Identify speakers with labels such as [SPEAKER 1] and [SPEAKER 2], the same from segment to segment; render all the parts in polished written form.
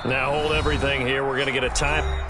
[SPEAKER 1] Now hold everything here. We're going to get a time.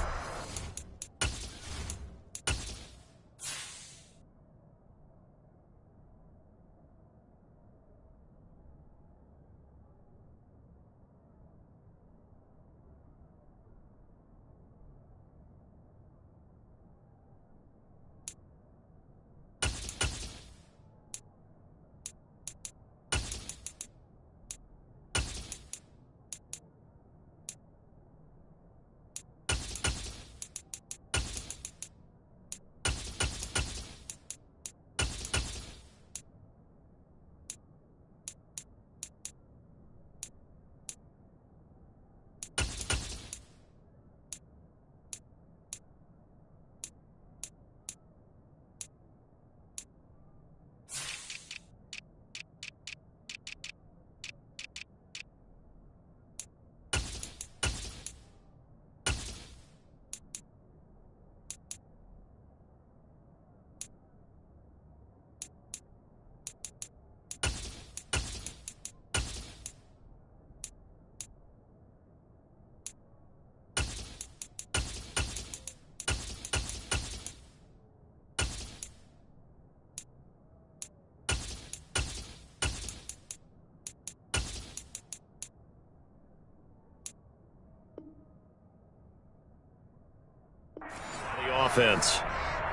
[SPEAKER 1] Offense.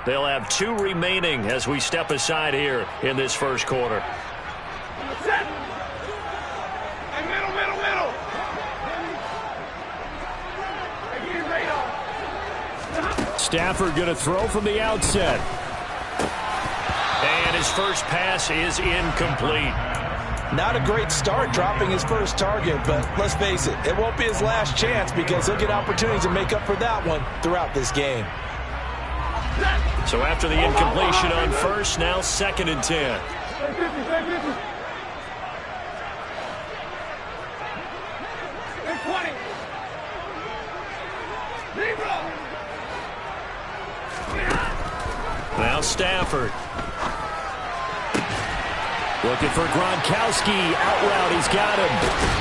[SPEAKER 1] They'll have 2 remaining as we step aside here in this first quarter. Stafford going to throw from the outset. And his first pass is incomplete.
[SPEAKER 2] Not a great start dropping his first target, but let's face it, it won't be his last chance because he'll get opportunities to make up for that one throughout this game.
[SPEAKER 1] So after the incompletion on first, now 2nd and 10. Now Stafford. Looking for Gronkowski. Out route, he's got him.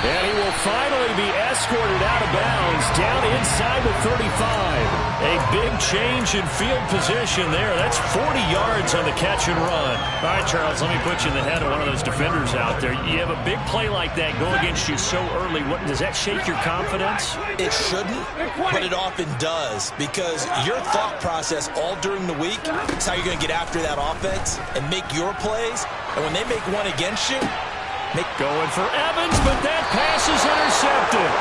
[SPEAKER 1] And he will finally be escorted out of bounds down inside the 35. A big change in field position there. That's 40 yards on the catch and run. All right, Charles, let me put you in the head of one of those defenders out there. You have a big play like that go against you so early. Does that shake your confidence?
[SPEAKER 2] It shouldn't, but it often does because your thought process all during the week is how you're going to get after that offense and make your plays. And when they make one against you,
[SPEAKER 1] going for Evans, but that pass is intercepted.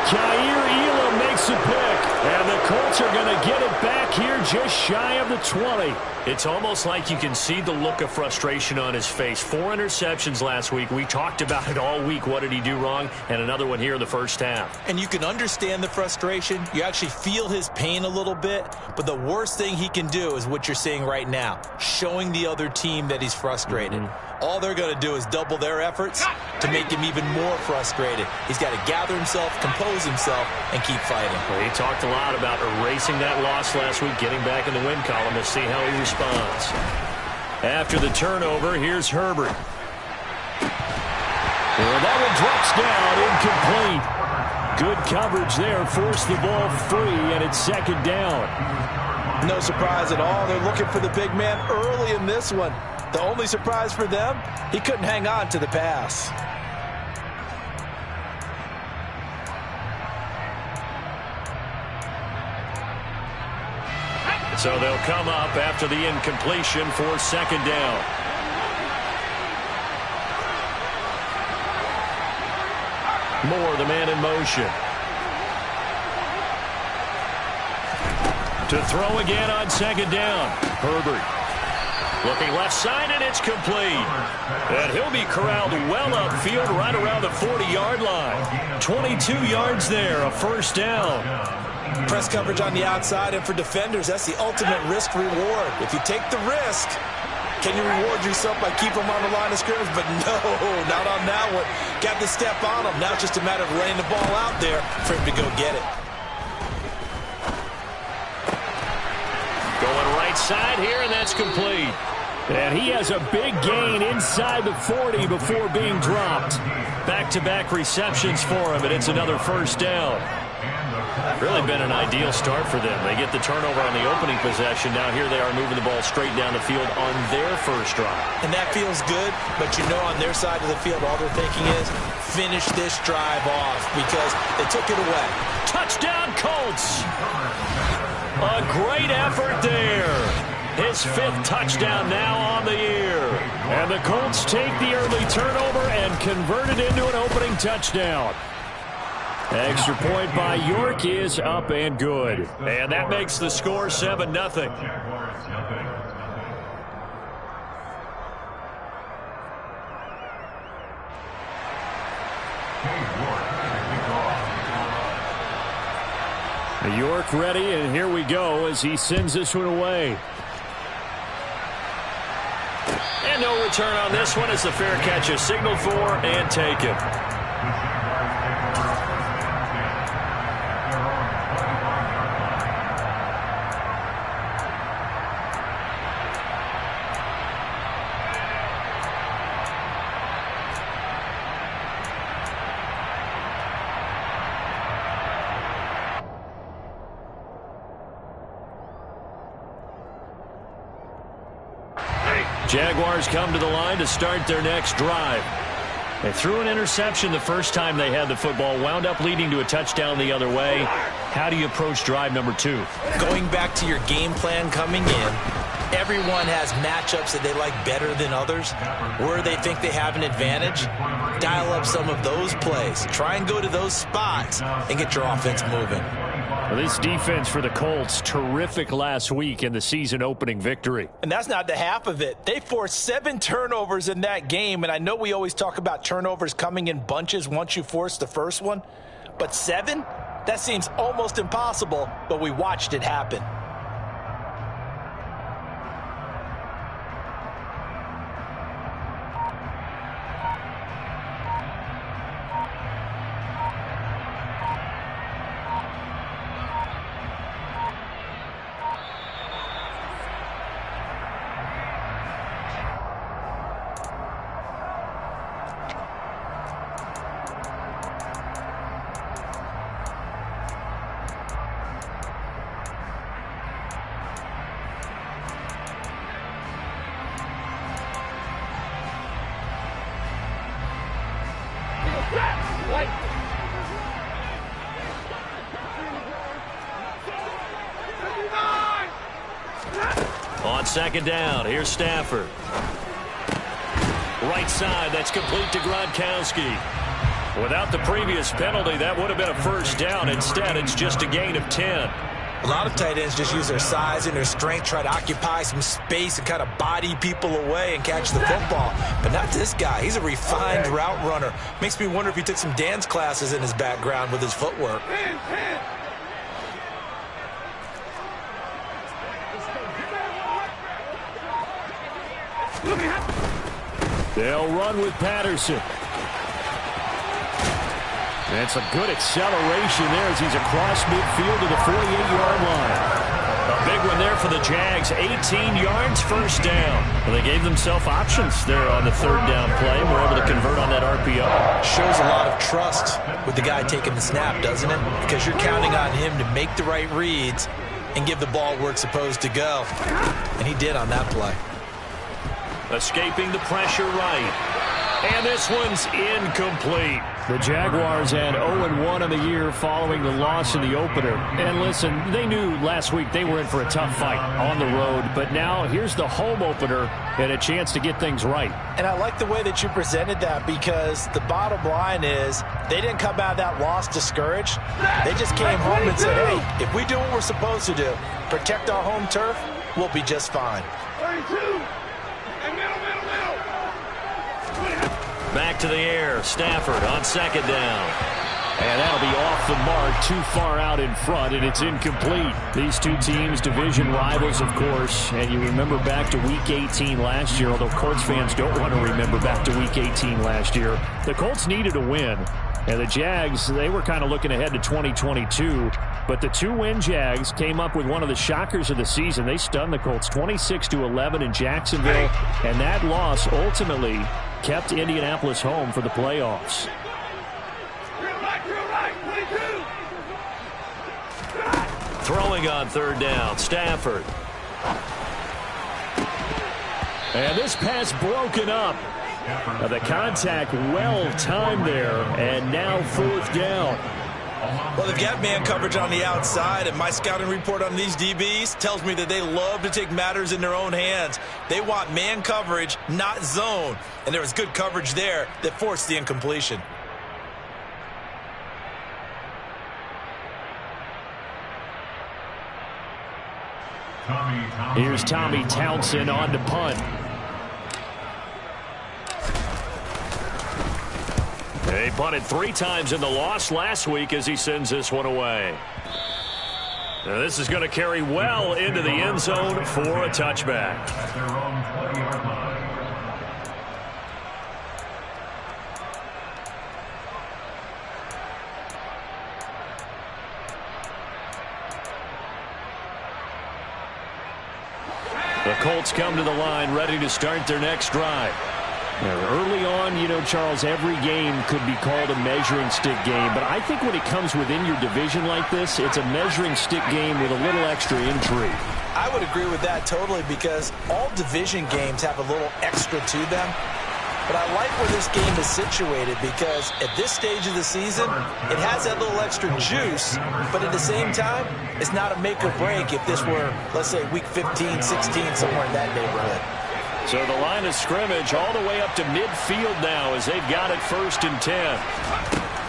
[SPEAKER 1] Jair Elam makes a pick, and the Colts are going to get it back here just shy of the 20. It's almost like you can see the look of frustration on his face. 4 interceptions last week. We talked about it all week. What did he do wrong? And another one here in the first half.
[SPEAKER 2] And you can understand the frustration. You actually feel his pain a little bit. But the worst thing he can do is what you're seeing right now, showing the other team that he's frustrated. All they're going to do is double their efforts to make him even more frustrated. He's got to gather himself, compose himself, and keep fighting.
[SPEAKER 1] Well, he talked a lot about erasing that loss last week, getting back in the win column to see how he responds. After the turnover, here's Herbert. And that one drops down, incomplete. Good coverage there, forced the ball free, and it's 2nd down.
[SPEAKER 2] No surprise at all. They're looking for the big man early in this one. The only surprise for them, he couldn't hang on to the pass.
[SPEAKER 1] So they'll come up after the incompletion for 2nd down. Moore, the man in motion. To throw again on 2nd down. Herbert. Looking left side, and it's complete. And he'll be corralled well upfield right around the 40-yard line. 22 yards there, a first down.
[SPEAKER 2] Press coverage on the outside, and for defenders, that's the ultimate risk-reward. If you take the risk, can you reward yourself by keeping them on the line of scrimmage? But no, not on that one. Got to step on them. Now it's just a matter of laying the ball out there for him to go get it.
[SPEAKER 1] Going right side here, and that's complete. And he has a big gain inside the 40 before being dropped. Back-to-back receptions for him, and it's another first down. Really been an ideal start for them. They get the turnover on the opening possession. Now here they are moving the ball straight down the field on their first drive.
[SPEAKER 2] And that feels good, but you know on their side of the field all they're thinking is finish this drive off because they took it away.
[SPEAKER 1] Touchdown Colts! A great effort there. His 5th touchdown now on the year. And the Colts take the early turnover and convert it into an opening touchdown. Extra point by York is up and good. And that makes the score 7-0. York ready, and here we go as he sends this one away. And no return on this one as the fair catch is signaled for and taken. Jaguars come to the line to start their next drive. They threw an interception the first time they had the football, wound up leading to a touchdown the other way. How do you approach drive number 2?
[SPEAKER 2] Going back to your game plan coming in, everyone has matchups that they like better than others. Where they think they have an advantage, dial up some of those plays. Try and go to those spots and get your offense moving.
[SPEAKER 1] Well, this defense for the Colts, terrific last week in the season-opening victory.
[SPEAKER 2] And that's not the half of it. They forced 7 turnovers in that game, and I know we always talk about turnovers coming in bunches once you force the first one, but 7? That seems almost impossible, but we watched it happen.
[SPEAKER 1] On second down, here's Stafford. Right side, that's complete to Gronkowski. Without the previous penalty, that would have been a first down. Instead, it's just a gain of 10.
[SPEAKER 2] A lot of tight ends just use their size and their strength, try to occupy some space and kind of body people away and catch the football. But not this guy. He's a refined route runner. Makes me wonder if he took some dance classes in his background with his footwork.
[SPEAKER 1] They'll run with Patterson. That's a good acceleration there as he's across midfield to the 48-yard line. A big one there for the Jags. 18 yards, first down. Well, they gave themselves options there on the third down play. We're able to convert on that RPO.
[SPEAKER 2] Shows a lot of trust with the guy taking the snap, doesn't it? Because you're counting on him to make the right reads and give the ball where it's supposed to go. And he did on that play.
[SPEAKER 1] Escaping the pressure right. And this one's incomplete. The Jaguars had 0-1 on the year following the loss in the opener. And listen, they knew last week they were in for a tough fight on the road. But now here's the home opener and a chance to get things right.
[SPEAKER 2] And I like the way that you presented that because the bottom line is they didn't come out of that loss discouraged. They just came home and said, hey, if we do what we're supposed to do, protect our home turf, we'll be just fine.
[SPEAKER 3] 32.
[SPEAKER 1] Back to the air. Stafford on second down. And that'll be off the mark, too far out in front, and it's incomplete. These two teams, division rivals, of course, and you remember back to Week 18 last year, although Colts fans don't want to remember back to Week 18 last year. The Colts needed a win, and the Jags, they were kind of looking ahead to 2022, but the two-win Jags came up with one of the shockers of the season. They stunned the Colts 26-11 in Jacksonville, and that loss ultimately kept Indianapolis home for the playoffs. Throwing on third down, Stafford. And this pass broken up. The contact well-timed there, and now fourth down.
[SPEAKER 2] Well, they've got man coverage on the outside, and my scouting report on these DBs tells me that they love to take matters in their own hands. They want man coverage, not zone. And there was good coverage there that forced the incompletion.
[SPEAKER 1] Here's Tommy Townsend on to punt. He punted 3 times in the loss last week as he sends this one away. Now this is going to carry well into the end zone for a touchback. The Colts come to the line ready to start their next drive. Now, early on, you know, Charles, every game could be called a measuring stick game. But I think when it comes within your division like this, it's a measuring stick game with a little extra intrigue.
[SPEAKER 2] I would agree with that totally because all division games have a little extra to them. But I like where this game is situated because at this stage of the season, it has that little extra juice. But at the same time, it's not a make or break if this were, let's say, week 15, 16, somewhere in that neighborhood.
[SPEAKER 1] So the line of scrimmage all the way up to midfield now as they've got it 1st and 10.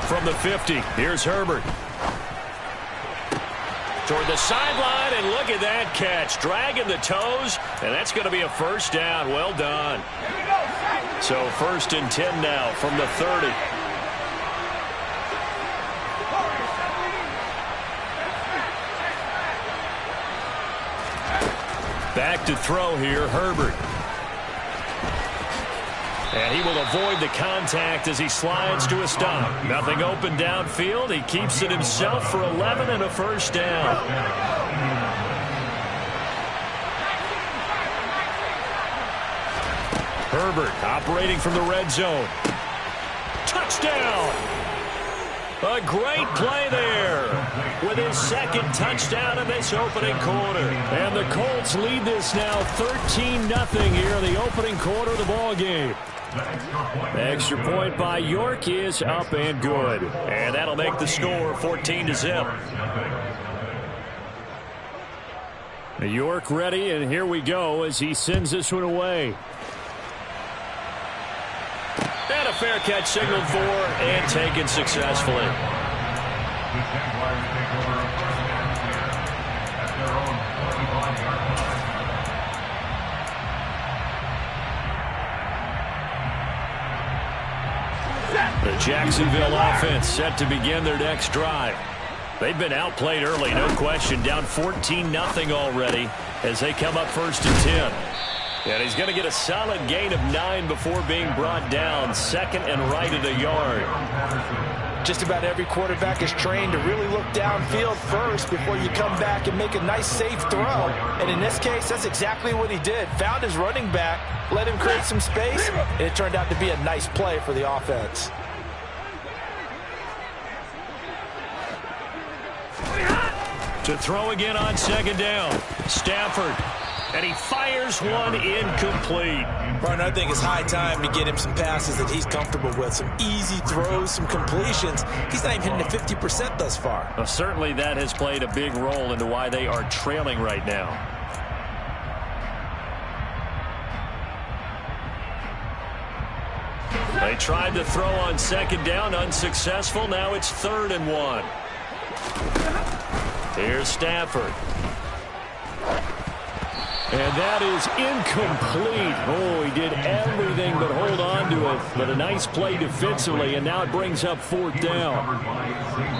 [SPEAKER 1] From the 50, here's Herbert. Toward the sideline, and look at that catch. Dragging the toes, and that's going to be a first down. Well done. So 1st and 10 now from the 30. Back to throw here, Herbert. And he will avoid the contact as he slides to a stop. Nothing open downfield. He keeps it himself for 11 and a first down. Herbert operating from the red zone. Touchdown! A great play there with his 2nd touchdown of this opening quarter. And the Colts lead this now 13-0 here in the opening quarter of the ball game. Extra point by York is up and good. And that'll make the score 14-0. York ready, and here we go as he sends this one away. And a fair catch signaled for and taken successfully. The Jacksonville offense set to begin their next drive. They've been outplayed early, no question. Down 14-0 already as they come up 1st and 10. And he's going to get a solid gain of 9 before being brought down. 2nd and right at a yard.
[SPEAKER 2] Just about every quarterback is trained to really look downfield first before you come back and make a nice, safe throw. And in this case, that's exactly what he did. Found his running back, let him create some space, and it turned out to be a nice play for the offense.
[SPEAKER 1] To throw again on 2nd down. Stafford. And he fires one incomplete.
[SPEAKER 2] Brian, I think it's high time to get him some passes that he's comfortable with. Some easy throws, some completions. He's not even hitting the 50% thus far.
[SPEAKER 1] Well, certainly that has played a big role into why they are trailing right now. They tried to throw on 2nd down, unsuccessful. Now it's 3rd and 1. Here's Stafford. And that is incomplete. Oh, he did everything but hold on to it. But a nice play defensively, and now it brings up 4th down.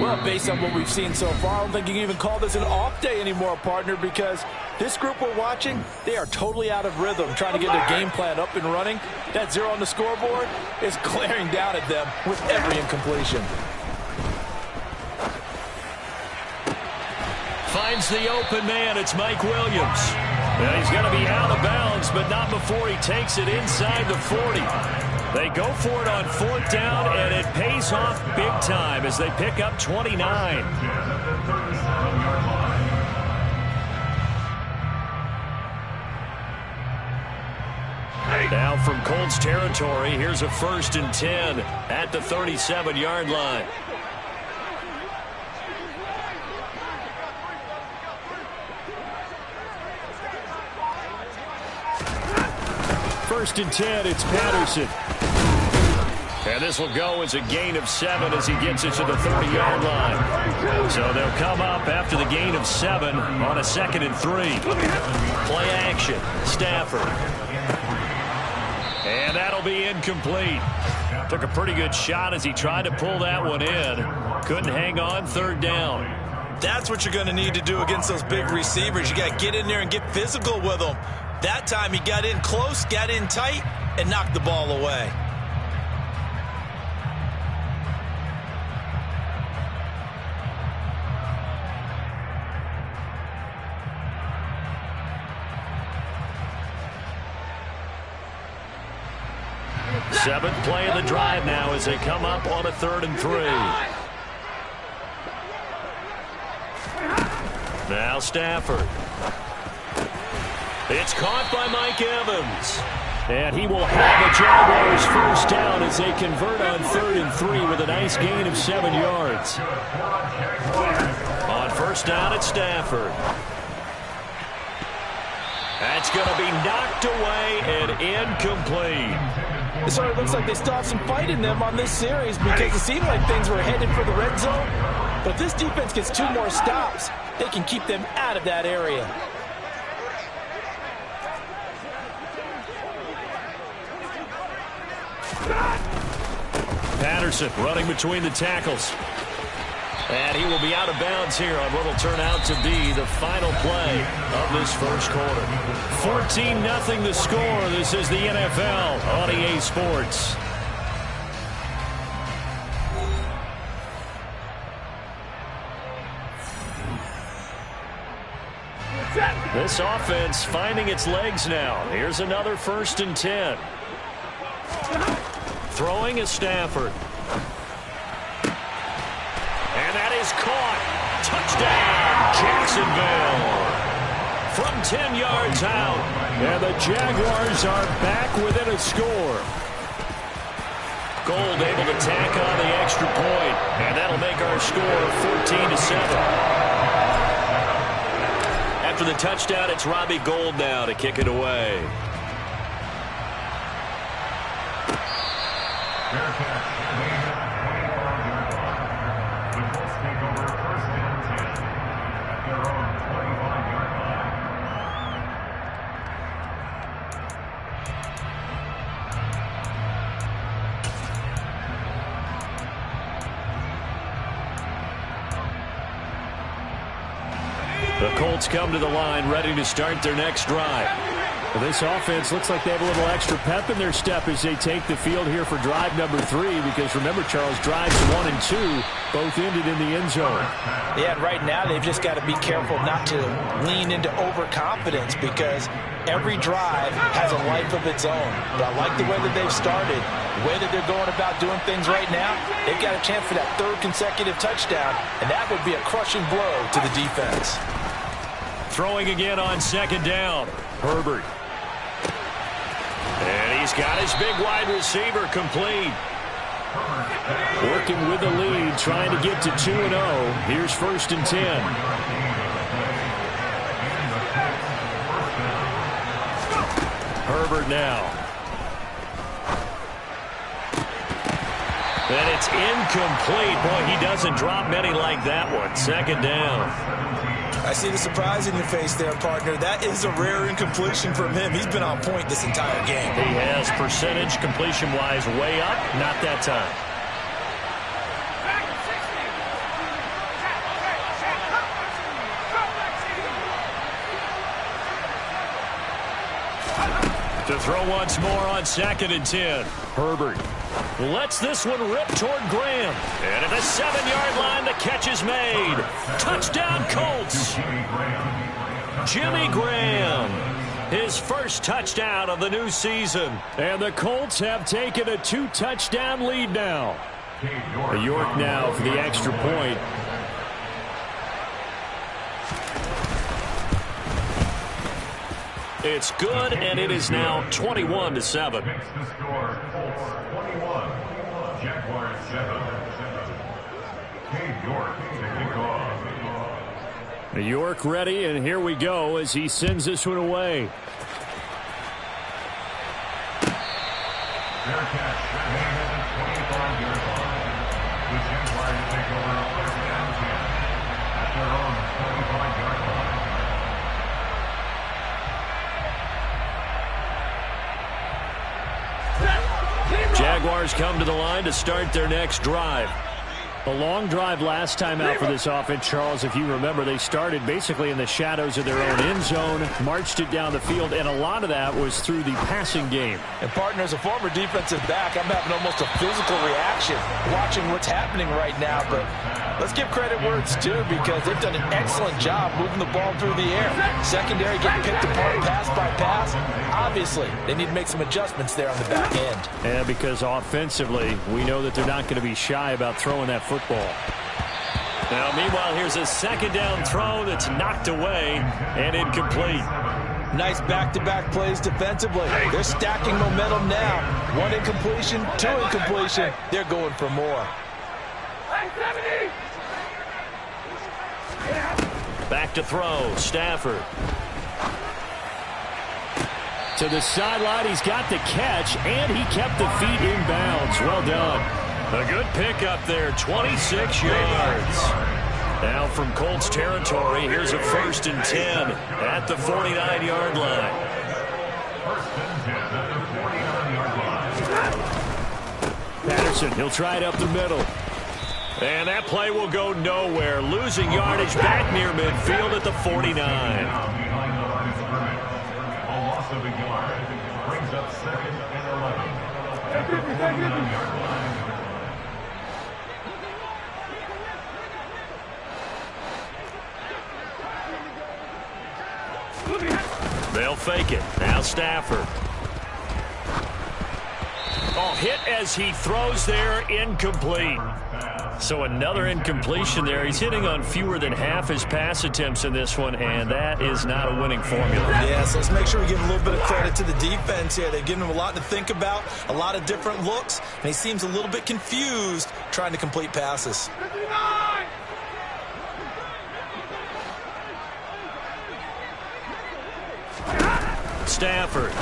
[SPEAKER 2] Well, based on what we've seen so far, I don't think you can even call this an off day anymore, partner, because this group we're watching, they are totally out of rhythm, trying to get their game plan up and running. That 0 on the scoreboard is glaring down at them with every incompletion.
[SPEAKER 1] Finds the open man. It's Mike Williams. And he's going to be out of bounds, but not before he takes it inside the 40. They go for it on 4th down, and it pays off big time as they pick up 29. Now from Colts territory, here's a 1st and 10 at the 37-yard line. First and 10, it's Patterson. And this will go as a gain of 7 as he gets it to the 30-yard line. So they'll come up after the gain of 7 on a 2nd and 3. Play action, Stafford. And that'll be incomplete. Took a pretty good shot as he tried to pull that one in. Couldn't hang on, 3rd down.
[SPEAKER 2] That's what you're going to need to do against those big receivers. You got to get in there and get physical with them. That time he got in close, got in tight, and knocked the ball away.
[SPEAKER 1] Seventh play of the drive now as they come up on a 3rd and 3. Now Stafford. It's caught by Mike Evans. And he will have the Jaguars first down as they convert on 3rd and 3 with a nice gain of 7 yards. On 1st down, it's Stafford. That's going to be knocked away and incomplete.
[SPEAKER 3] It sort of looks like they still have some fight in them on this series because it seemed like things were headed for the red zone. But if this defense gets 2 more stops, they can keep them out of that area.
[SPEAKER 1] Patterson running between the tackles. And he will be out of bounds here on what will turn out to be the final play of this first quarter. 14-0 the score. This is the NFL on EA Sports. This offense finding its legs now. Here's another 1st and 10. Throwing is Stafford. And that is caught. Touchdown, Jacksonville. From 10 yards out. And the Jaguars are back within a score. Gold able to tack on the extra point. And that'll make our score 14-7. After the touchdown, it's Robbie Gould now to kick it away. The Colts come to the line ready to start their next drive.
[SPEAKER 4] Well, this offense looks like they have a little extra pep in their step as they take the field here for drive number 3, because remember, Charles, drives 1 and 2 both ended in the end zone.
[SPEAKER 3] Yeah, and right now they've just got to be careful not to lean into overconfidence because every drive has a life of its own. But I like the way that they've started, the way that they're going about doing things right now. They've got a chance for that 3rd consecutive touchdown, and that would be a crushing blow to the defense.
[SPEAKER 1] Throwing again on 2nd down. Herbert. And he's got his big wide receiver complete.
[SPEAKER 4] Working with the lead, trying to get to 2-0. Here's 1st and 10.
[SPEAKER 1] Herbert now. And it's incomplete. Boy, he doesn't drop many like that one. 2nd down.
[SPEAKER 2] I see the surprise in your face there, partner. That is a rare incompletion from him. He's been on point this entire game.
[SPEAKER 1] He has percentage completion-wise way up. Not that time. To throw once more on 2nd and 10. Herbert lets this one rip toward Graham. And at the 7-yard line, the catch is made. Touchdown, Colts. Jimmy Graham. His first touchdown of the new season.
[SPEAKER 4] And the Colts have taken a 2-touchdown lead now. York now for the extra point.
[SPEAKER 1] It's good, and it is now 21-7.
[SPEAKER 5] Makes the score Colts 21, Jaguars 7. Cade York to kick off.
[SPEAKER 4] York ready, and here we go as he sends this one away.
[SPEAKER 5] Fair catch. Made at the 25-yard line. The Jaguars take over 1st and 10 at their own 25-yard line.
[SPEAKER 1] Jaguars come to the line to start their next drive.
[SPEAKER 4] A long drive last time out for this offense, Charles. If you remember, they started basically in the shadows of their own end zone, marched it down the field, and a lot of that was through the passing game.
[SPEAKER 3] And, partner, as a former defensive back, I'm having almost a physical reaction watching what's happening right now. But let's give credit where it's due, because they've done an excellent job moving the ball through the air. Secondary getting picked apart pass by pass. Obviously, they need to make some adjustments there on the back end.
[SPEAKER 4] And because offensively, we know that they're not going to be shy about throwing that football.
[SPEAKER 1] Now, meanwhile, here's a second down throw that's knocked away and incomplete.
[SPEAKER 3] Nice back-to-back plays defensively. They're stacking momentum now. One incompletion, two incompletion. They're going for more.
[SPEAKER 1] Back to throw, Stafford.
[SPEAKER 4] To the sideline, he's got the catch, and he kept the feet in bounds. Well done.
[SPEAKER 1] A good pickup there, 26 yards. Now from Colts territory, here's a 1st and 10 at the 49-yard line.
[SPEAKER 5] 1st and 10 at the 49-yard line.
[SPEAKER 4] Patterson, he'll try it up the middle.
[SPEAKER 1] And that play will go nowhere. Losing yardage back near midfield at the 49.
[SPEAKER 5] Behind the line of scrimmage. A loss of a yard brings up 2nd and 11 at the 49-yard line.
[SPEAKER 1] They'll fake it. Now Stafford. Oh, hit as he throws there, incomplete. So another incompletion there. He's hitting on fewer than half his pass attempts in this one, and that is not a winning formula.
[SPEAKER 2] Yeah, so let's make sure we give a little bit of credit to the defense here. They've given him a lot to think about, a lot of different looks, and he seems a little bit confused trying to complete passes.
[SPEAKER 1] Stafford.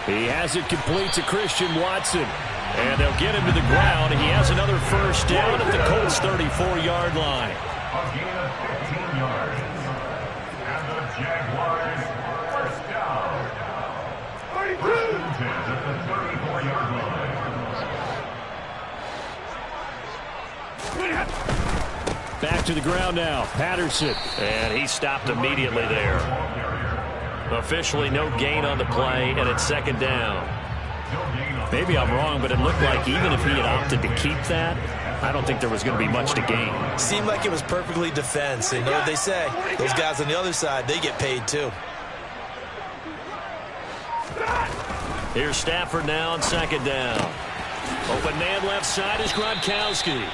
[SPEAKER 4] He has it complete to Christian Watson. And they'll get him to the ground. He has another 1st down at the Colts 34-yard line.
[SPEAKER 5] A gain of 15 yards. And the Jaguars 1st down. 1st and 10 at the 34-yard line.
[SPEAKER 4] Back to the ground now. Patterson.
[SPEAKER 1] And he stopped immediately there. Officially no gain on the play, and it's 2nd down.
[SPEAKER 4] Maybe I'm wrong, but it looked like even if he had opted to keep that, I don't think there was going to be much to gain.
[SPEAKER 2] Seemed like it was perfectly defense. You know what they say? Those guys on the other side, they get paid too.
[SPEAKER 1] Here's Stafford now on 2nd down. Open man left side is Gronkowski.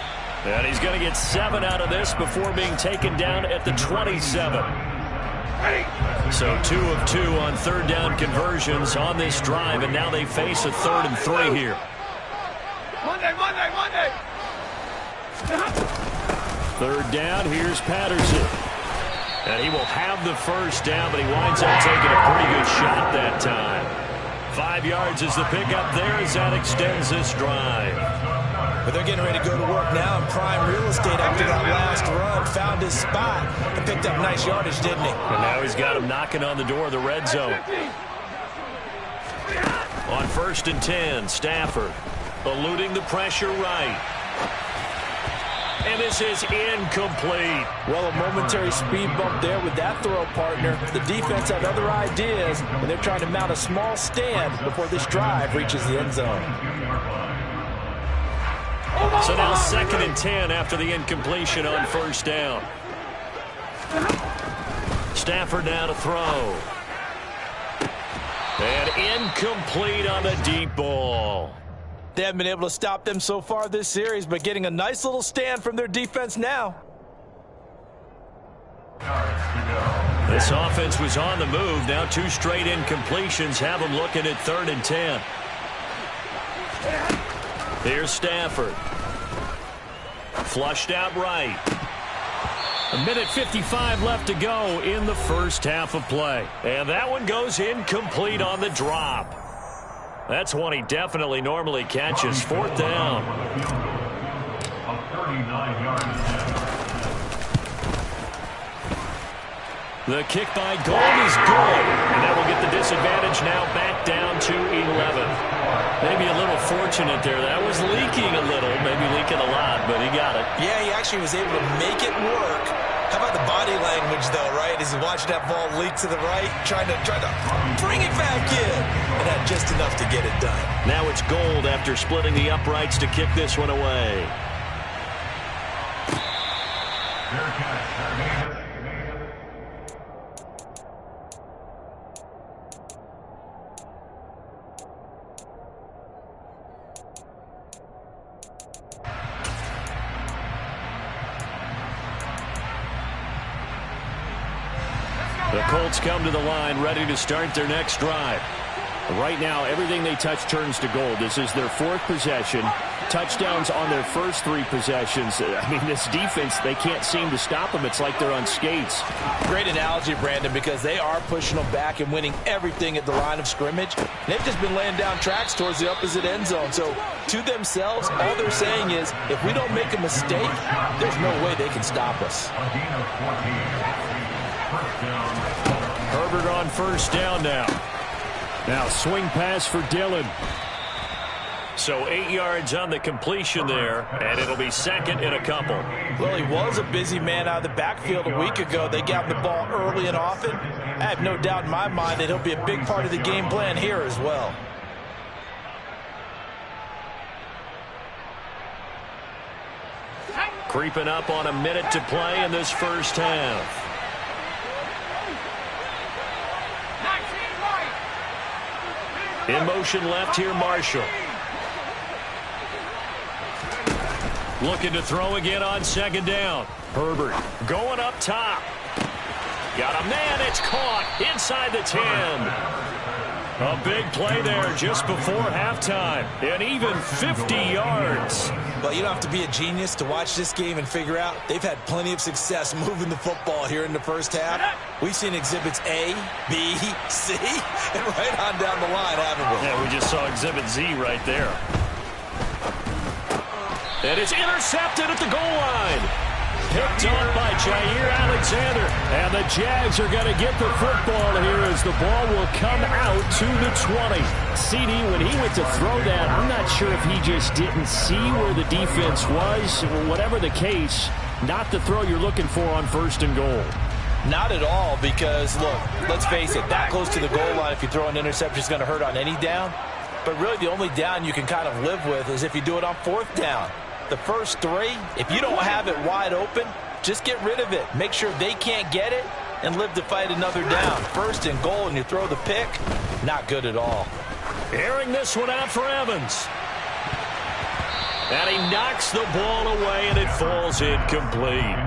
[SPEAKER 1] And he's going to get 7 out of this before being taken down at the 27. So 2 of 2 on 3rd down conversions on this drive, and now they face a 3rd and 3 here.
[SPEAKER 6] Monday.
[SPEAKER 4] 3rd down, here's Patterson.
[SPEAKER 1] And he will have the 1st down, but he winds up taking a pretty good shot that time. 5 yards is the pickup there as that extends this drive.
[SPEAKER 2] But they're getting ready to go to work now in prime real estate after that last run. Found his spot and picked up nice yardage, didn't he?
[SPEAKER 1] And now he's got him knocking on the door of the red zone. On 1st and 10, Stafford eluding the pressure right. And this is incomplete.
[SPEAKER 3] Well, a momentary speed bump there with that throw, partner. The defense had other ideas, and they're trying to mount a small stand before this drive reaches the end zone.
[SPEAKER 1] So now 2nd and 10 after the incompletion on 1st down. Stafford now to throw. And incomplete on the deep ball.
[SPEAKER 3] They haven't been able to stop them so far this series, but getting a nice little stand from their defense now.
[SPEAKER 5] Yards to go.
[SPEAKER 1] This offense was on the move. Now 2 straight incompletions have them looking at 3rd and 10. Here's Stafford. Flushed out right. 1:55 left to go in the first half of play. And that one goes incomplete on the drop. That's one he definitely normally catches. 4th down.
[SPEAKER 5] A 39-yard attempt.
[SPEAKER 1] The kick by Gold is good. And that will get the disadvantage now back down to 11. Maybe a little fortunate there. That was leaking a little, maybe leaking a lot, but he got it.
[SPEAKER 2] Yeah, he actually was able to make it work. How about the body language, though, right? As he watched that ball leak to the right, trying to bring it back in. And had just enough to get it done.
[SPEAKER 1] Now it's Gold after splitting the uprights to kick this one away.
[SPEAKER 5] Fair catch.
[SPEAKER 1] The Colts come to the line ready to start their next drive. Right now, everything they touch turns to gold. This is their 4th possession. Touchdowns on their first 3 possessions. I mean, this defense, they can't seem to stop them. It's like they're on skates.
[SPEAKER 3] Great analogy, Brandon, because they are pushing them back and winning everything at the line of scrimmage. They've just been laying down tracks towards the opposite end zone. So, to themselves, all they're saying is, if we don't make a mistake, there's no way they can stop us.
[SPEAKER 1] Herbert on 1st down now. Now swing pass for Dillon. So 8 yards on the completion there, and it'll be 2nd and a couple.
[SPEAKER 3] Well, he was a busy man out of the backfield a week ago. They got the ball early and often. I have no doubt in my mind that he'll be a big part of the game plan here as well.
[SPEAKER 1] Creeping up on a minute to play in this first half. In motion left here, Marshall. Looking to throw again on 2nd down. Herbert going up top. Got a man, it's caught inside the 10. A big play there just before halftime. And even 50 yards.
[SPEAKER 2] Well, you don't have to be a genius to watch this game and figure out they've had plenty of success moving the football here in the first half. We've seen exhibits A, B, C, and right on down the line, haven't we?
[SPEAKER 1] Yeah, we just saw exhibit Z right there. And it's intercepted at the goal line. Picked off by Jair Alexander. And the Jags are going to get the football here as the ball will come out to the 20. CD, when he went to throw that, I'm not sure if he just didn't see where the defense was. Whatever the case, not the throw you're looking for on 1st and goal.
[SPEAKER 3] Not at all, because, look, let's face it, that close to the goal line, if you throw an interception, is going to hurt on any down. But really, the only down you can kind of live with is if you do it on 4th down. The first 3, if you don't have it wide open, just get rid of it. Make sure they can't get it and live to fight another down. 1st and goal, and you throw the pick, not good at all.
[SPEAKER 1] Airing this one out for Evans. And he knocks the ball away, and it falls incomplete.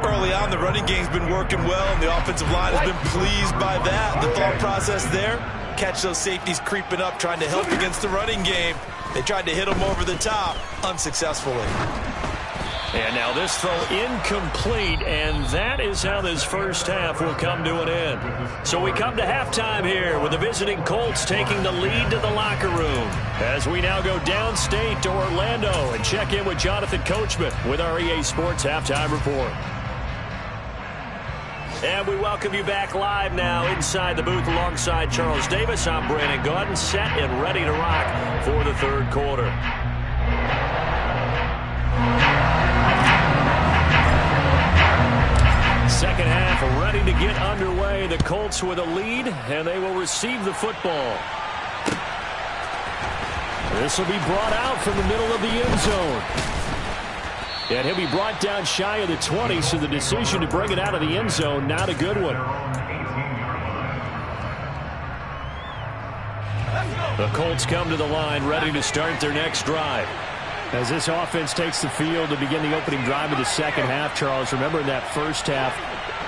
[SPEAKER 2] Early on, the running game's been working well, and the offensive line has been pleased by that. The thought process there, catch those safeties creeping up, trying to help against the running game. They tried to hit him over the top, unsuccessfully.
[SPEAKER 1] And now this throw incomplete, and that is how this first half will come to an end. So we come to halftime here with the visiting Colts taking the lead to the locker room. As we now go downstate to Orlando and check in with Jonathan Coachman with our EA Sports Halftime Report. And we welcome you back live now inside the booth alongside Charles Davis. I'm Brandon Gaudin, set and ready to rock for the 3rd quarter. Second half ready to get underway. The Colts with a lead, and they will receive the football. This will be brought out from the middle of the end zone. And he'll be brought down shy of the 20, so the decision to bring it out of the end zone, not a good one. The Colts come to the line, ready to start their next drive. As this offense takes the field to begin the opening drive of the second half, Charles, remember in that first half,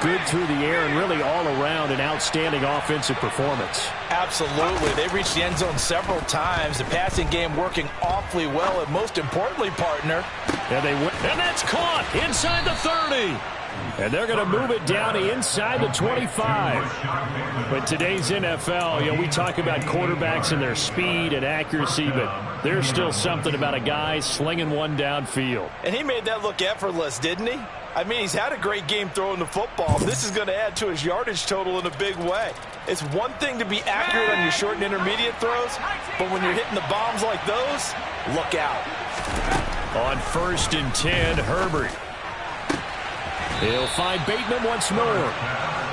[SPEAKER 4] good through the air and really all around an outstanding offensive performance.
[SPEAKER 3] Absolutely. They reached the end zone several times. The passing game working awfully well, and most importantly, partner.
[SPEAKER 4] And they win. And that's caught inside the 30. And they're going to move it down inside the 25. But today's NFL, we talk about quarterbacks and their speed and accuracy, but there's still something about a guy slinging one downfield.
[SPEAKER 3] And he made that look effortless, didn't he? I mean, he's had a great game throwing the football. This is going to add to his yardage total in a big way. It's one thing to be accurate on your short and intermediate throws, but when you're hitting the bombs like those, look out.
[SPEAKER 4] On 1st and 10, Herbert. He'll find Bateman once more.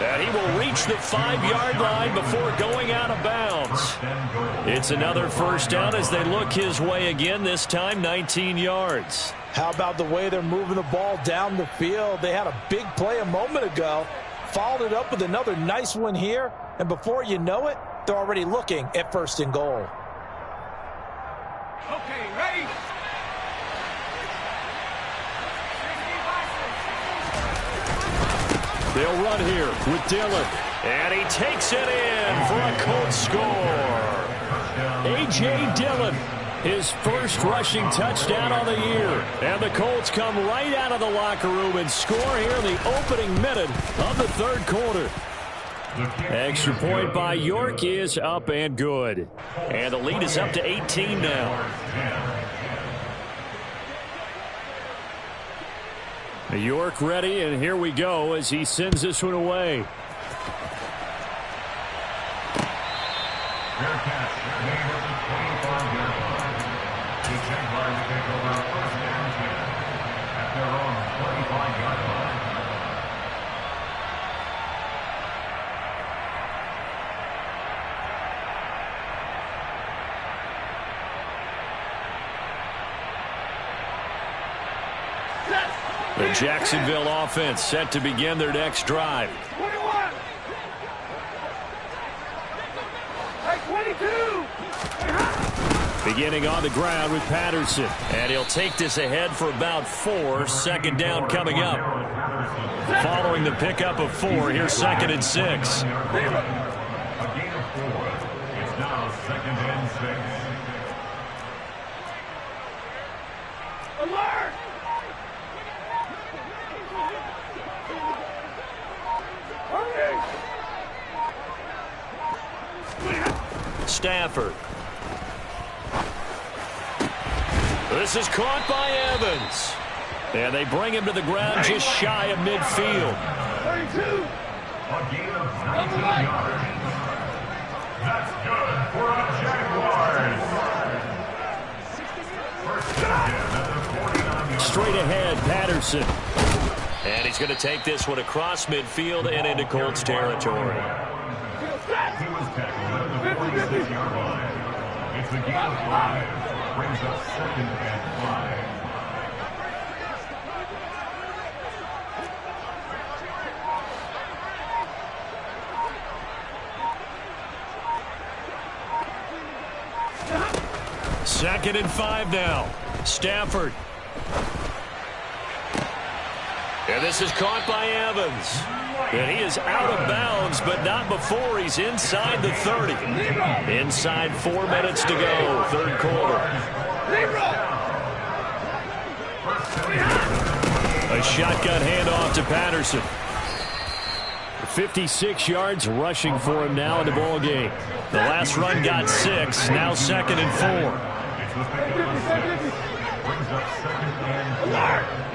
[SPEAKER 4] And he will reach the 5-yard line before going out of bounds. It's another first down as they look his way again, this time 19 yards.
[SPEAKER 3] How about the way they're moving the ball down the field? They had a big play a moment ago, followed it up with another nice one here, and before you know it, they're already looking at 1st and goal.
[SPEAKER 6] Okay, ready?
[SPEAKER 4] They'll run here with Dillon. And he takes it in for a Colts score. A.J. Dillon, his first rushing touchdown on the year. And the Colts come right out of the locker room and score here in the opening minute of the 3rd quarter. Extra point by York is up and good. And the lead is up to 18 now. York ready, and here we go as he sends this one away.
[SPEAKER 5] Fair catch. Made at the 25-yard line. The Jaguars take over 1st and 10 at their own 25-yard line.
[SPEAKER 4] The Jacksonville offense set to begin their next drive.
[SPEAKER 6] 21. Hey, 22.
[SPEAKER 4] Beginning on the ground with Patterson. And he'll take this ahead for about 4. 2nd down coming up. Following the pickup of 4, here's 2nd and 6.
[SPEAKER 5] A gain of 4. It's now 2nd and 6.
[SPEAKER 6] Alert.
[SPEAKER 4] Stafford. This is caught by Evans. And they bring him to the ground just shy of midfield.
[SPEAKER 6] 32.
[SPEAKER 5] A gain of 19 yards. That's good for a Jaguars. 1st and 10 at the 49-yard.
[SPEAKER 4] Straight ahead, Patterson. And he's going to take this one across midfield and into Colts territory.
[SPEAKER 5] He was tackled at the 46-yard line. It's a gain of 5. Brings up 2nd and 5.
[SPEAKER 4] Second and 5 now. Stafford. And this is caught by Evans. And he is out of bounds, but not before he's inside the 30. Inside 4 minutes to go, 3rd quarter. A shotgun handoff to Patterson. 56 yards rushing for him now in the ball game. The last run got 6, now 2nd and 4.
[SPEAKER 5] Brings up 2nd and 4.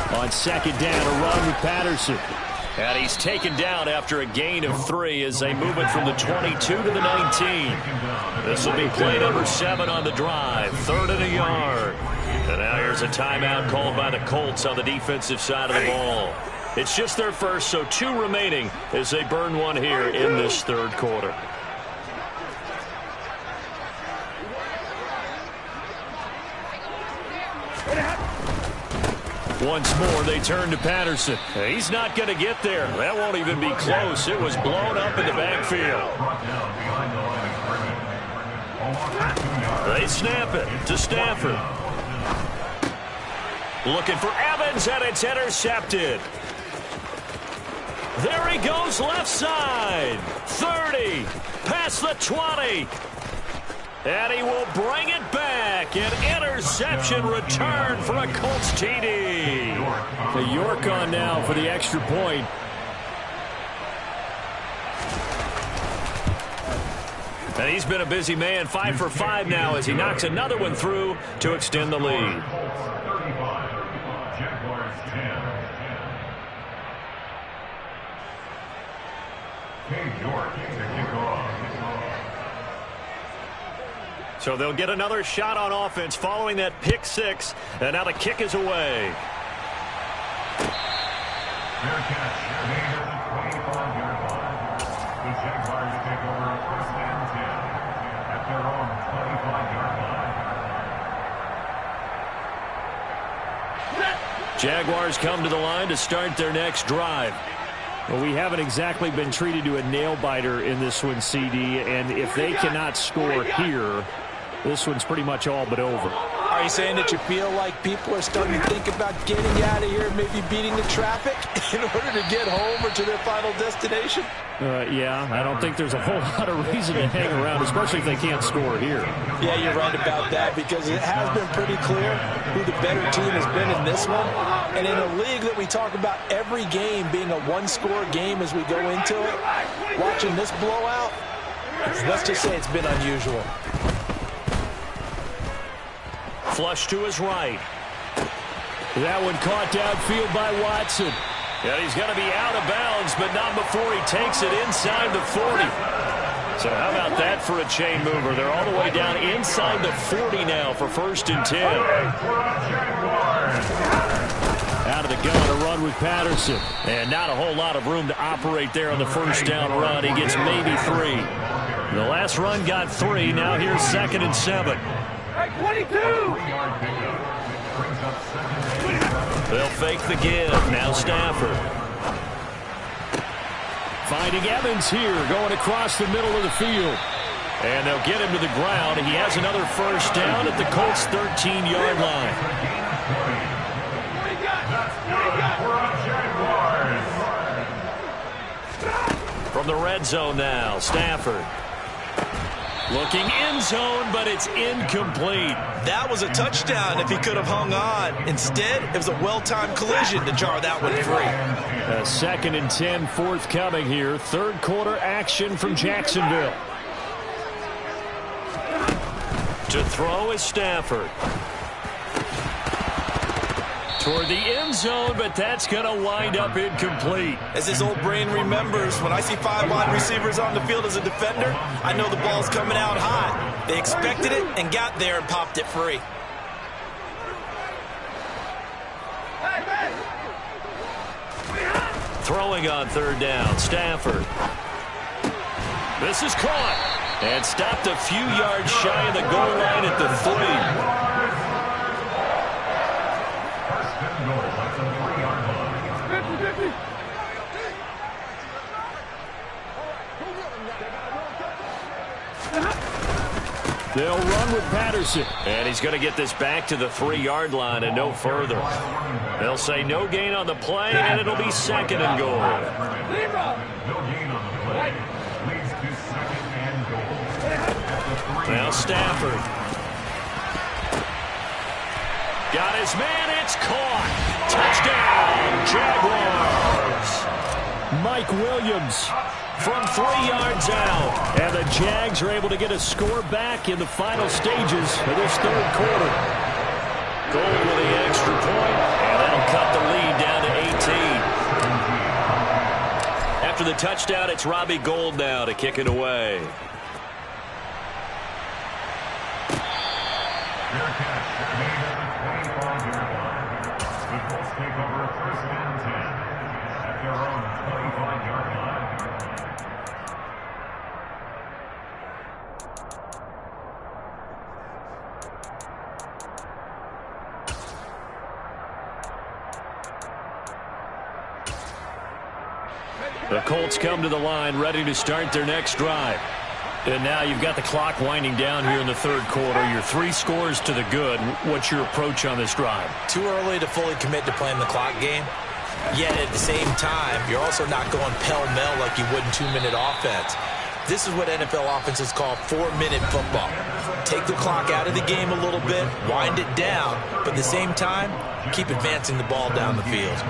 [SPEAKER 4] On 2nd down, a run with Patterson. And he's taken down after a gain of 3 as they move it from the 22 to the 19. This will be play number 7 on the drive. 3rd and a yard. And now here's a timeout called by the Colts on the defensive side of the ball. It's just their first, so 2 remaining as they burn one here in this 3rd quarter. Once more, they turn to Patterson. He's not going to get there. That won't even be close. It was blown up in the backfield. They snap it to Stafford.
[SPEAKER 1] Looking for Evans, and it's intercepted. There he goes left side. 30, past the 20. And he will bring it back. An interception return for a Colts TD.
[SPEAKER 4] The York on now for the extra point.
[SPEAKER 1] And he's been a busy man, 5 for 5 now as he knocks another one through to extend the lead. So they'll get another shot on offense following that pick six, and now the kick is away.
[SPEAKER 5] Fair catch made at the 25-yard line. The Jaguars take over first and 10 at their own 25-yard line.
[SPEAKER 1] Jaguars come to the line to start their next drive.
[SPEAKER 4] Well, we haven't exactly been treated to a nail-biter in this one, CD, and if they cannot score here, this one's pretty much all but over.
[SPEAKER 3] Are you saying that you feel like people are starting to think about getting out of here, maybe beating the traffic in order to get home or to their final destination?
[SPEAKER 4] Yeah, I don't think there's a whole lot of reason to hang around, especially if they can't score here.
[SPEAKER 3] Yeah, you're right about that, because it has been pretty clear who the better team has been in this one. And in a league that we talk about every game being a one-score game as we go into it, watching this blowout, let's just say it's been unusual.
[SPEAKER 1] Flush to his right.
[SPEAKER 4] That one caught downfield by Watson.
[SPEAKER 1] And he's going to be out of bounds, but not before he takes it inside the 40. So how about that for a chain mover? They're all the way down inside the 40 now for first and 10.
[SPEAKER 4] Out of the gun, a run with Patterson.
[SPEAKER 1] And not a whole lot of room to operate there on the first down run. He gets maybe 3. The last run got 3. Now here's 2nd and 7.
[SPEAKER 6] 22!
[SPEAKER 1] They'll fake the give. Now Stafford.
[SPEAKER 4] Finding Evans here, going across the middle of the field.
[SPEAKER 1] And they'll get him to the ground. He has another first down at the Colts' 13-yard line. From the red zone now, Stafford. Looking end zone, but it's incomplete.
[SPEAKER 2] That was a touchdown if he could have hung on. Instead, it was a well-timed collision to jar that one free.
[SPEAKER 4] 2nd and 10 forthcoming here. Third quarter action from Jacksonville.
[SPEAKER 1] To throw is Stafford. Toward the end zone, but that's going to wind up incomplete.
[SPEAKER 2] As his old brain remembers, when I see 5 wide receivers on the field as a defender, I know the ball's coming out high. They expected it and got there and popped it free.
[SPEAKER 1] Throwing on third down, Stafford. This is caught and stopped a few yards shy of the goal line at the 3.
[SPEAKER 4] They'll run with Patterson.
[SPEAKER 1] And he's going to get this back to the 3-yard line and no further. They'll say no gain on the play, and it'll be 2nd and goal.
[SPEAKER 5] No gain on the play. Leads to 2nd and goal.
[SPEAKER 1] Now Stafford. Got his man. It's caught. Touchdown, Jaguars.
[SPEAKER 4] Mike Williams
[SPEAKER 1] from 3 yards out.
[SPEAKER 4] And the Jags are able to get a score back in the final stages of this third quarter.
[SPEAKER 1] Gold with the extra point, and that'll cut the lead down to 18. After the touchdown, it's Robbie Gould now to kick it away.
[SPEAKER 5] Fair catch made at the 25-yard line. The Colts take over first and 10 at their own 25-yard line.
[SPEAKER 1] The Colts come to the line ready to start their next drive.
[SPEAKER 4] And now you've got the clock winding down here in the third quarter. You're 3 scores to the good. What's your approach on this drive?
[SPEAKER 2] Too early to fully commit to playing the clock game. Yet at the same time, you're also not going pell-mell like you would in 2-minute offense. This is what NFL offenses call 4-minute football. Take the clock out of the game a little bit, wind it down, but at the same time, keep advancing the ball down the field.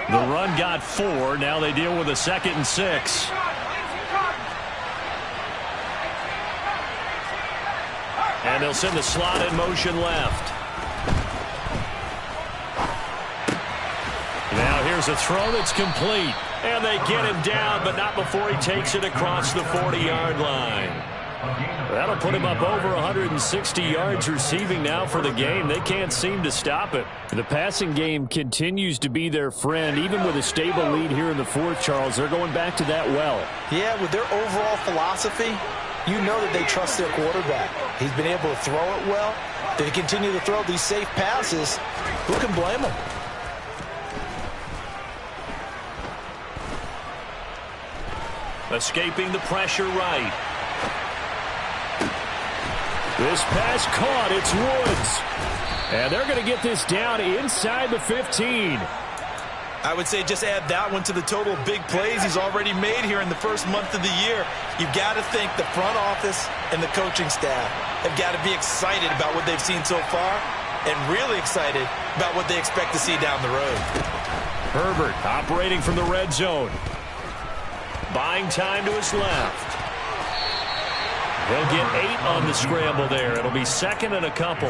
[SPEAKER 4] The run got 4. Now they deal with a 2nd and 6. And they'll send the slot in motion left. Now here's a throw that's complete. And they get him down, but not before he takes it across the 40-yard line. That'll put him up over 160 yards receiving now for the game. They can't seem to stop it. The passing game continues to be their friend, even with a stable lead here in the fourth, Charles. They're going back to that well.
[SPEAKER 3] Yeah, with their overall philosophy, you know that they trust their quarterback. He's been able to throw it well. They continue to throw these safe passes. Who can blame them?
[SPEAKER 4] Escaping the pressure right. This pass caught. It's Woods. And they're going to get this down inside the 15.
[SPEAKER 2] I would say just add that one to the total of big plays he's already made here in the first month of the year. You've got to think the front office and the coaching staff have got to be excited about what they've seen so far and really excited about what they expect to see down the road.
[SPEAKER 4] Herbert operating from the red zone. Buying time to his left. He'll get 8 on the scramble there. It'll be 2nd and a couple.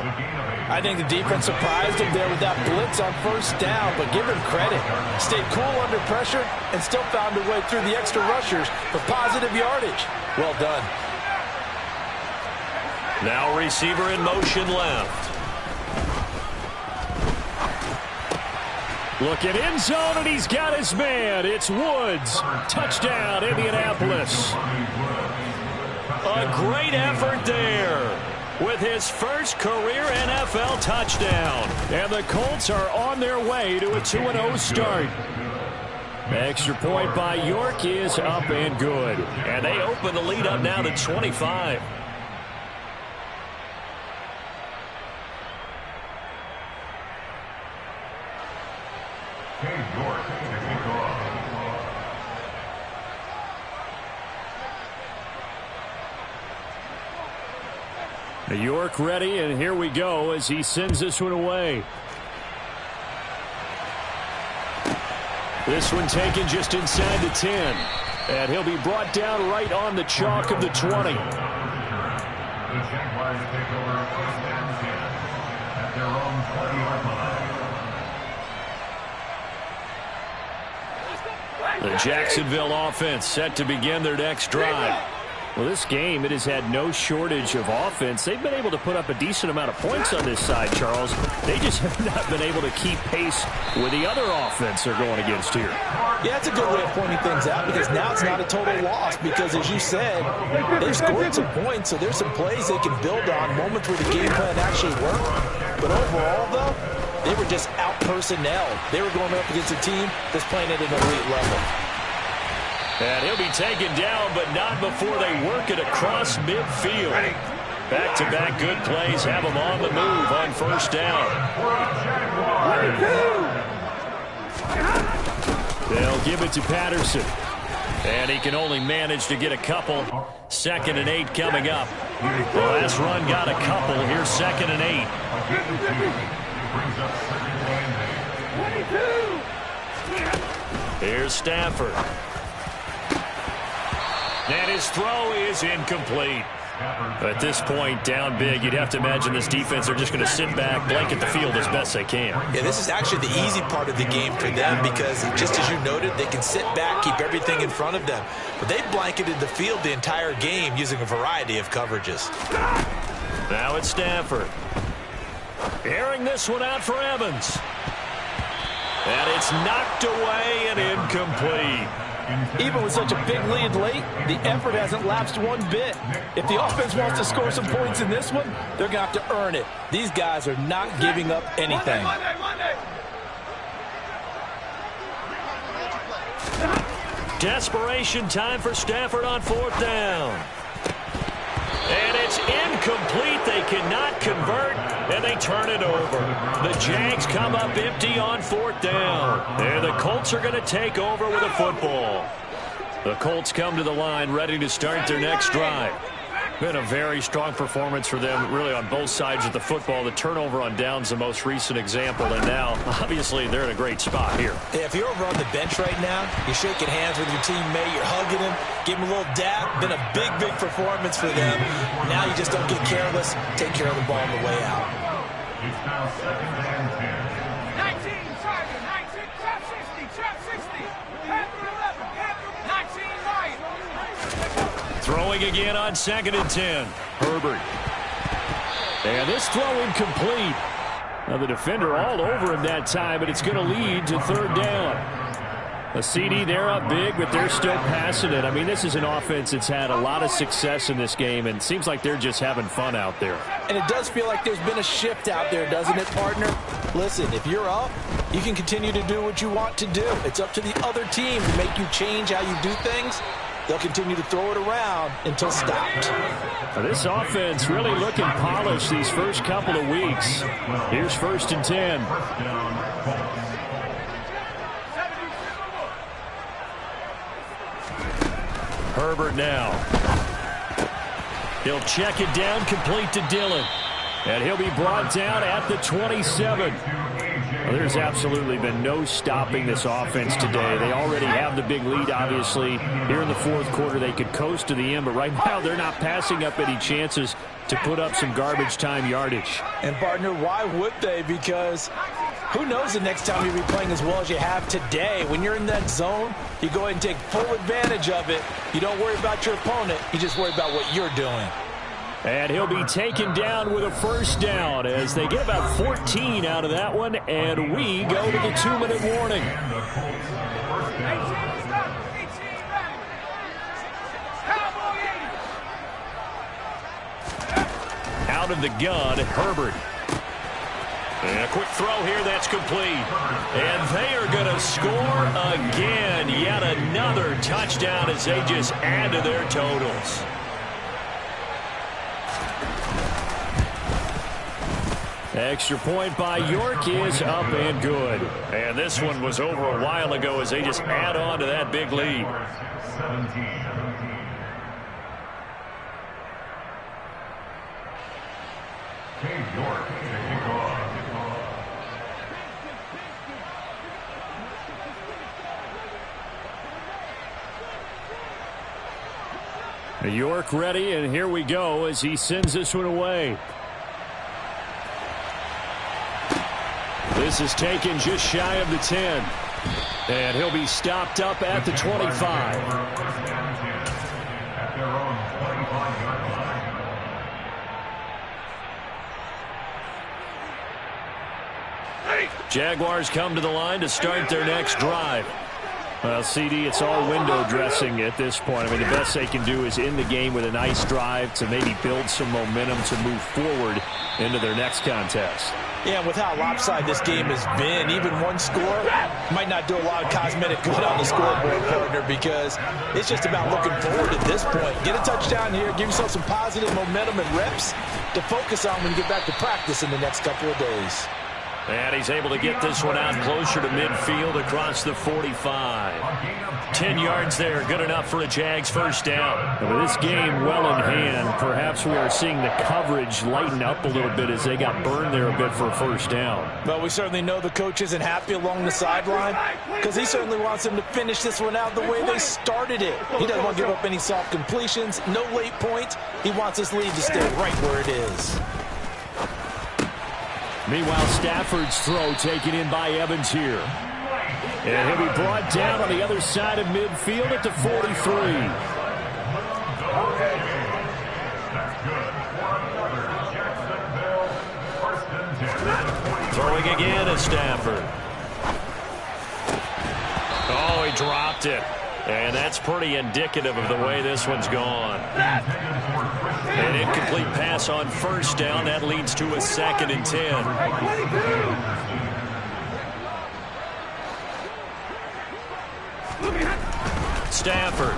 [SPEAKER 3] I think the defense surprised him there with that blitz on first down, but give him credit. Stayed cool under pressure and still found a way through the extra rushers for positive yardage. Well done.
[SPEAKER 4] Now receiver in motion left. Looking end zone, and he's got his man. It's Woods. Touchdown, Indianapolis. A great effort there with his first career NFL touchdown. And the Colts are on their way to a 2-0 start. Extra point by York is up and good. And they open the lead up now to 25. York ready, and here we go as he sends this one away. This one taken just inside the 10. And he'll be brought down right on the chalk of the 20.
[SPEAKER 5] The Jaguars take over 1st and 10 at their own 20-yard line.
[SPEAKER 4] The Jacksonville offense set to begin their next drive. Well, this game, it has had no shortage of offense. They've been able to put up a decent amount of points on this side, Charles. They just have not been able to keep pace with the other offense they're going against here.
[SPEAKER 3] Yeah, that's a good way of pointing things out because now it's not a total loss because, as you said, they've scored some points, so there's some plays they can build on, moments where the game plan actually worked. But overall, though, they were just out-personnel. They were going up against a team that's playing at an elite level.
[SPEAKER 4] And he'll be taken down, but not before they work it across midfield. Back-to-back good plays have them on the move on first down. They'll give it to Patterson.
[SPEAKER 1] And he can only manage to get a couple. 2nd and 8 coming up. The last run got a couple. Here's 2nd and 8. Here's Stafford. And his throw is incomplete. At this point, down big, you'd have to imagine this defense, they're just going to sit back, blanket the field as best they can.
[SPEAKER 2] Yeah, this is actually the easy part of the game for them because, just as you noted, they can sit back, keep everything in front of them. But they blanketed the field the entire game using a variety of coverages.
[SPEAKER 1] Now it's Stafford. Airing this one out for Evans. And it's knocked away and incomplete.
[SPEAKER 3] Even with such a big lead late, the effort hasn't lapsed one bit. If the offense wants to score some points in this one, they're going to have to earn it. These guys are not giving up anything.
[SPEAKER 1] Desperation time for Stafford on 4th down. And it's incomplete. They cannot convert, and they turn it over. The Jags come up empty on 4th down. And the Colts are going to take over with a football. The Colts come to the line ready to start their next drive. Been a very strong performance for them, really, on both sides of the football. The turnover on downs, the most recent example, and now, obviously, they're in a great spot here.
[SPEAKER 2] If you're over on the bench right now, you're shaking hands with your teammate, you're hugging him, give him a little dap. Been a big, big performance for them. Now you just don't get careless. Take care of the ball on the way out.
[SPEAKER 5] It's now 2nd and 10.
[SPEAKER 6] 19, Sergeant, 19, trap 60, trap 60. Panther 11, Panther 19, right.
[SPEAKER 1] Throwing again on 2nd and 10. Herbert. And this throw incomplete. Now the defender all over him that time, but it's going to lead to 3rd down. A CD, they're up big, but they're still passing it. I mean, this is an offense that's had a lot of success in this game, and it seems like they're just having fun out there.
[SPEAKER 3] And it does feel like there's been a shift out there, doesn't it, partner? Listen, if you're up, you can continue to do what you want to do. It's up to the other team to make you change how you do things. They'll continue to throw it around until stopped.
[SPEAKER 1] Now this offense really looking polished these first couple of weeks. Here's 1st and 10. Herbert now. He'll check it down, complete to Dillon. And he'll be brought down at the 27. Well, there's absolutely been no stopping this offense today. They already have the big lead, obviously. Here in the 4th quarter, they could coast to the end, but right now they're not passing up any chances to put up some garbage time yardage.
[SPEAKER 3] And, partner, why would they? Because who knows the next time you'll be playing as well as you have today. When you're in that zone, you go ahead and take full advantage of it. You don't worry about your opponent. You just worry about what you're doing.
[SPEAKER 1] And he'll be taken down with a 1st down as they get about 14 out of that one, and we go to the 2-minute warning. Out of the gun, Herbert. And a quick throw here, that's complete. And they are going to score again. Yet another touchdown as they just add to their totals. Extra point by York is up and good. And this one was over a while ago as they just add on to that big lead.
[SPEAKER 5] 17. York to kick off.
[SPEAKER 1] York ready, and here we go as he sends this one away. This is taken just shy of the 10. And he'll be stopped up at the 25.
[SPEAKER 5] At their own 25-yard line.
[SPEAKER 1] Jaguars come to the line to start their next drive. Well, CD, it's all window dressing at this point. I mean, the best they can do is end the game with a nice drive to maybe build some momentum to move forward into their next contest.
[SPEAKER 3] Yeah, with how lopsided this game has been, even one score might not do a lot of cosmetic good on the scoreboard, partner, because it's just about looking forward at this point. Get a touchdown here, give yourself some positive momentum and reps to focus on when you get back to practice in the next couple of days.
[SPEAKER 1] And he's able to get this one out closer to midfield across the 45. 10 yards there, good enough for a Jags first down.
[SPEAKER 4] And with this game well in hand, perhaps we are seeing the coverage lighten up a little bit as they got burned there a bit for a first down.
[SPEAKER 3] Well, we certainly know the coach isn't happy along the sideline because he certainly wants them to finish this one out the way they started it. He doesn't want to give up any soft completions, no late points. He wants this lead to stay right where it is.
[SPEAKER 4] Meanwhile, Stafford's throw taken in by Evans here. And he'll be brought down on the other side of midfield at the 43.
[SPEAKER 1] Throwing again is Stafford. Oh, he dropped it. And that's pretty indicative of the way this one's gone. An incomplete pass on first down. That leads to a 2nd and 10. Stafford.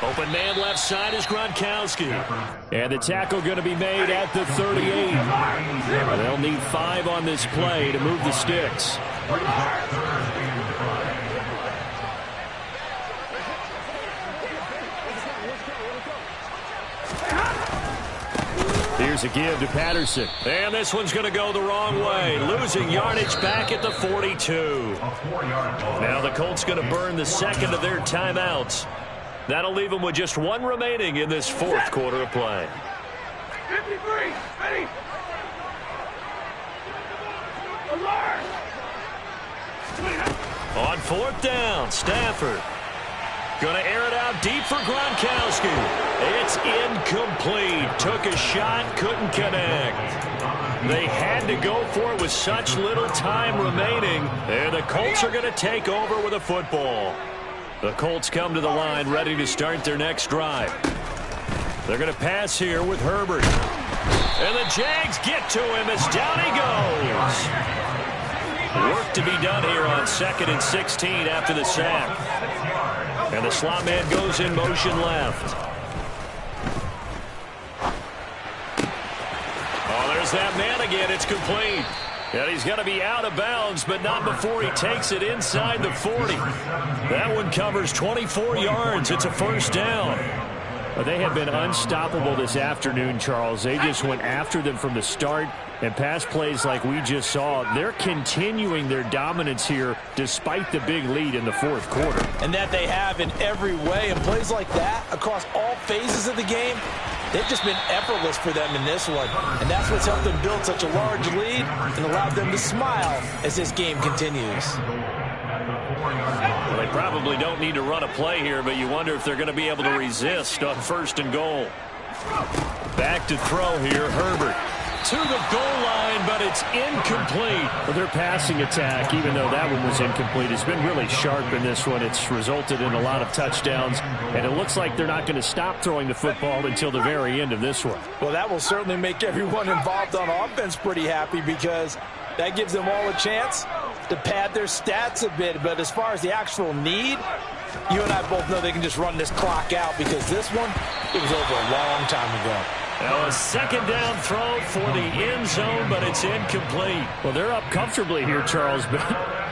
[SPEAKER 1] Open man left side is Gronkowski.
[SPEAKER 4] And the tackle going to be made at the 38. They'll need 5 on this play to move the sticks. Here's a give to Patterson.
[SPEAKER 1] And this one's going to go the wrong way. Losing yardage back at the 42. Now the Colts going to burn the second of their timeouts. That'll leave them with just 1 remaining in this 4th quarter of play.
[SPEAKER 6] 53, ready.
[SPEAKER 1] On 4th down, Stafford. Going to air it out deep for Gronkowski. It's incomplete. Took a shot, couldn't connect. They had to go for it with such little time remaining. And the Colts are going to take over with a football. The Colts come to the line ready to start their next drive. They're going to pass here with Herbert. And the Jags get to him as down he goes. Work to be done here on 2nd and 16 after the sack. And the slot man goes in motion left. Oh, there's that man again. It's complete. And he's going to be out of bounds, but not before he takes it inside the 40. That one covers 24 yards. It's a first down.
[SPEAKER 4] Well, they have been unstoppable this afternoon, Charles. They just went after them from the start. And pass plays like we just saw, they're continuing their dominance here despite the big lead in the 4th quarter.
[SPEAKER 3] And that they have in every way. And plays like that across all phases of the game, they've just been effortless for them in this one. And that's what's helped them build such a large lead and allowed them to smile as this game continues.
[SPEAKER 1] Well, they probably don't need to run a play here, but you wonder if they're going to be able to resist on 1st and goal. Back to throw here, Herbert. To the goal line, but it's incomplete.
[SPEAKER 4] Well, their passing attack, even though that one was incomplete, has been really sharp in this one. It's resulted in a lot of touchdowns, and it looks like they're not going to stop throwing the football until the very end of this one.
[SPEAKER 3] Well, that will certainly make everyone involved on offense pretty happy because that gives them all a chance to pad their stats a bit. But as far as the actual need, you and I both know they can just run this clock out because this one, it was over a long time ago.
[SPEAKER 1] Now a 2nd down throw for the end zone, but it's incomplete.
[SPEAKER 4] Well, they're up comfortably here, Charles, but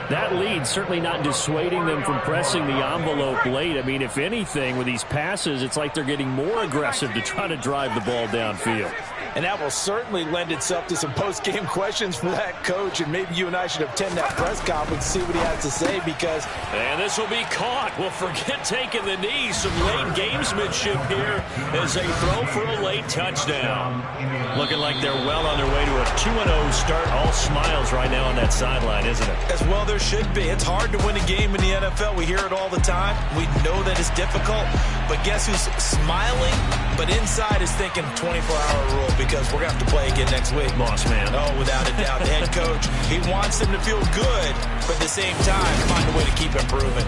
[SPEAKER 4] that lead certainly not dissuading them from pressing the envelope late. I mean, if anything, with these passes, it's like they're getting more aggressive to try to drive the ball downfield.
[SPEAKER 3] And that will certainly lend itself to some post-game questions for that coach. And maybe you and I should attend that press conference and see what he has to say because...
[SPEAKER 1] And this will be caught. Well, forget taking the knee. Some late gamesmanship here as they throw for a late touchdown. Looking like they're well on their way to a 2-0 start. All smiles right now on that sideline, isn't it?
[SPEAKER 3] As well there should be. It's hard to win a game in the NFL. We hear it all the time. We know that it's difficult. But guess who's smiling? But inside is thinking 24-hour rule because we're going to have to play again next week.
[SPEAKER 1] Boss man.
[SPEAKER 3] Oh, without a doubt. The head coach, he wants them to feel good, but at the same time, find a way to keep improving.